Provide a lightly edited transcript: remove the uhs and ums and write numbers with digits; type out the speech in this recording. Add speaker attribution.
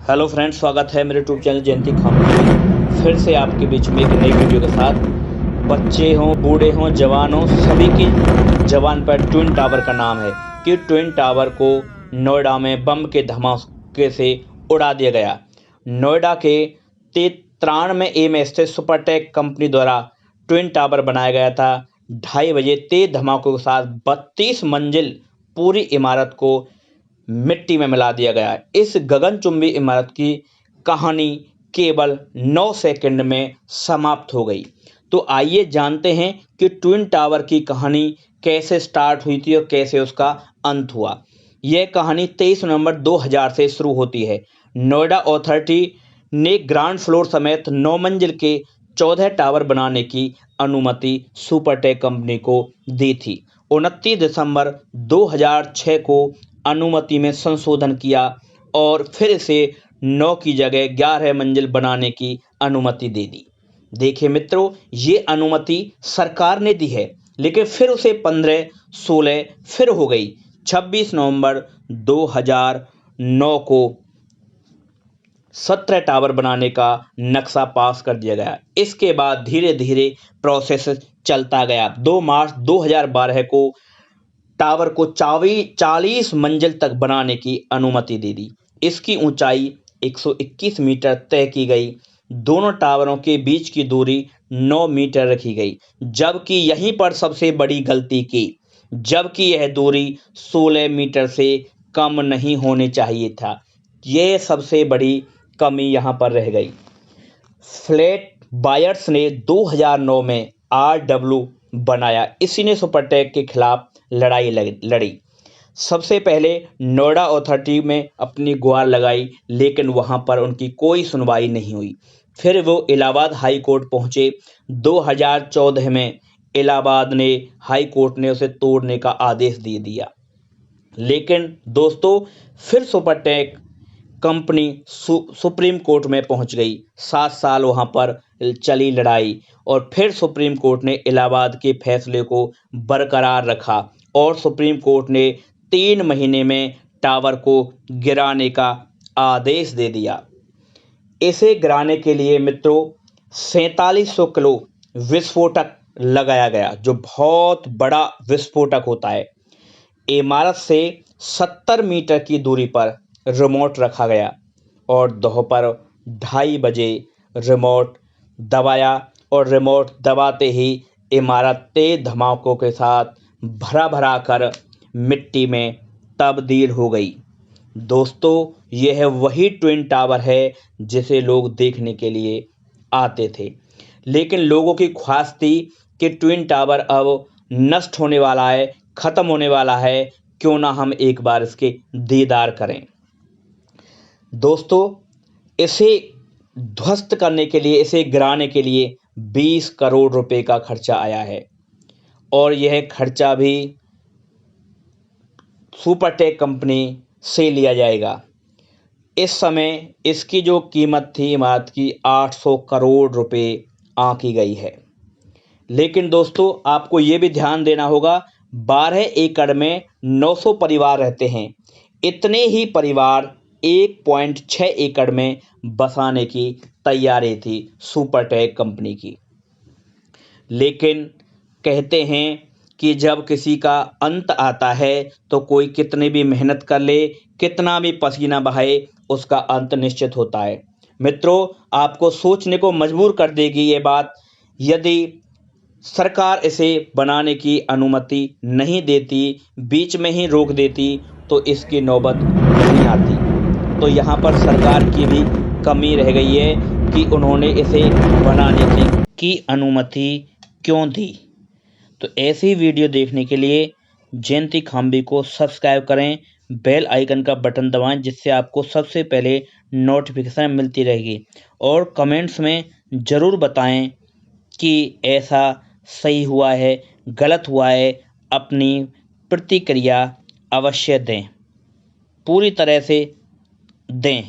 Speaker 1: Hello friends, स्वागत है मेरे यूट्यूब चैनल जयंती खामोश में फिर से आपके बीच में एक नई वीडियो के साथ। बच्चे हों, बूढ़े हों, जवान हों, सभी की जबान पर ट्विन टावर का नाम है कि ट्विन टावर को नोएडा में बम के धमाके से उड़ा दिया गया। नोएडा के 93 में स्थित सुपरटेक कंपनी द्वारा ट्विन टावर बनाया गया था। 2:30 बजे तेज धमाकों के साथ 32 मंजिल पूरी इमारत को मिट्टी में मिला दिया गया। इस गगनचुंबी इमारत की कहानी केवल 9 सेकंड में समाप्त हो गई। तो आइए जानते हैं कि ट्विन टावर की कहानी कैसे स्टार्ट हुई थी और कैसे उसका अंत हुआ। यह कहानी 23 नवंबर 2000 से शुरू होती है। नोएडा अथॉरिटी ने ग्राउंड फ्लोर समेत 9 मंजिल के 14 टावर बनाने की अनुमति सुपरटेक कंपनी को दी थी। 29 दिसंबर 2006 को अनुमति में संशोधन किया और फिर इसे 9 की जगह 11 मंजिल बनाने की अनुमति दे दी। देखिए मित्रों, ये अनुमति सरकार ने दी है, लेकिन फिर उसे 15, 16 फिर हो गई। 26 नवंबर 2009 को 17 टावर बनाने का नक्शा पास कर दिया गया। इसके बाद धीरे धीरे प्रोसेस चलता गया। 2 मार्च 2012 को टावर को 40 मंजिल तक बनाने की अनुमति दे दी। इसकी ऊंचाई 121 मीटर तय की गई। दोनों टावरों के बीच की दूरी 9 मीटर रखी गई, जबकि यहीं पर सबसे बड़ी गलती की, जबकि यह दूरी 16 मीटर से कम नहीं होनी चाहिए था। यह सबसे बड़ी कमी यहाँ पर रह गई। फ्लैट बायर्स ने 2009 में RW बनाया। इसी ने सुपरटेक के खिलाफ लड़ाई लड़ी। सबसे पहले नोएडा अथॉरिटी में अपनी गुहार लगाई, लेकिन वहां पर उनकी कोई सुनवाई नहीं हुई। फिर वो इलाहाबाद हाई कोर्ट पहुंचे। 2014 में इलाहाबाद ने हाई कोर्ट ने उसे तोड़ने का आदेश दे दिया। लेकिन दोस्तों, फिर सुपरटेक कंपनी सुप्रीम कोर्ट में पहुंच गई। 7 साल वहां पर चली लड़ाई और फिर सुप्रीम कोर्ट ने इलाहाबाद के फैसले को बरकरार रखा और सुप्रीम कोर्ट ने 3 महीने में टावर को गिराने का आदेश दे दिया। इसे गिराने के लिए मित्रों 4700 किलो विस्फोटक लगाया गया, जो बहुत बड़ा विस्फोटक होता है। इमारत से 70 मीटर की दूरी पर रिमोट रखा गया और दोपहर 2:30 बजे रिमोट दबाया और रिमोट दबाते ही इमारत तेज धमाकों के साथ भरा कर मिट्टी में तब्दील हो गई। दोस्तों, यह वही ट्विन टावर है जिसे लोग देखने के लिए आते थे, लेकिन लोगों की ख्वाहिश थी कि ट्विन टावर अब नष्ट होने वाला है, खत्म होने वाला है, क्यों ना हम एक बार इसके दीदार करें। दोस्तों, इसे ध्वस्त करने के लिए, इसे गिराने के लिए 20 करोड़ रुपए का खर्चा आया है और यह खर्चा भी सुपरटेक कंपनी से लिया जाएगा। इस समय इसकी जो कीमत थी इमारत की 800 करोड़ रुपए आंकी गई है। लेकिन दोस्तों, आपको ये भी ध्यान देना होगा, 12 एकड़ में 900 परिवार रहते हैं। इतने ही परिवार 1.6 एकड़ में बसाने की तैयारी थी सुपरटेक कंपनी की। लेकिन कहते हैं कि जब किसी का अंत आता है तो कोई कितनी भी मेहनत कर ले, कितना भी पसीना बहाए, उसका अंत निश्चित होता है। मित्रों, आपको सोचने को मजबूर कर देगी ये बात। यदि सरकार इसे बनाने की अनुमति नहीं देती, बीच में ही रोक देती, तो इसकी नौबत नहीं आती। तो यहाँ पर सरकार की भी कमी रह गई है कि उन्होंने इसे बनाने की अनुमति क्यों दी। तो ऐसी वीडियो देखने के लिए जयंती खाम्बी को सब्सक्राइब करें, बेल आइकन का बटन दबाएं, जिससे आपको सबसे पहले नोटिफिकेशन मिलती रहेगी। और कमेंट्स में ज़रूर बताएं कि ऐसा सही हुआ है, गलत हुआ है। अपनी प्रतिक्रिया अवश्य दें, पूरी तरह से दें।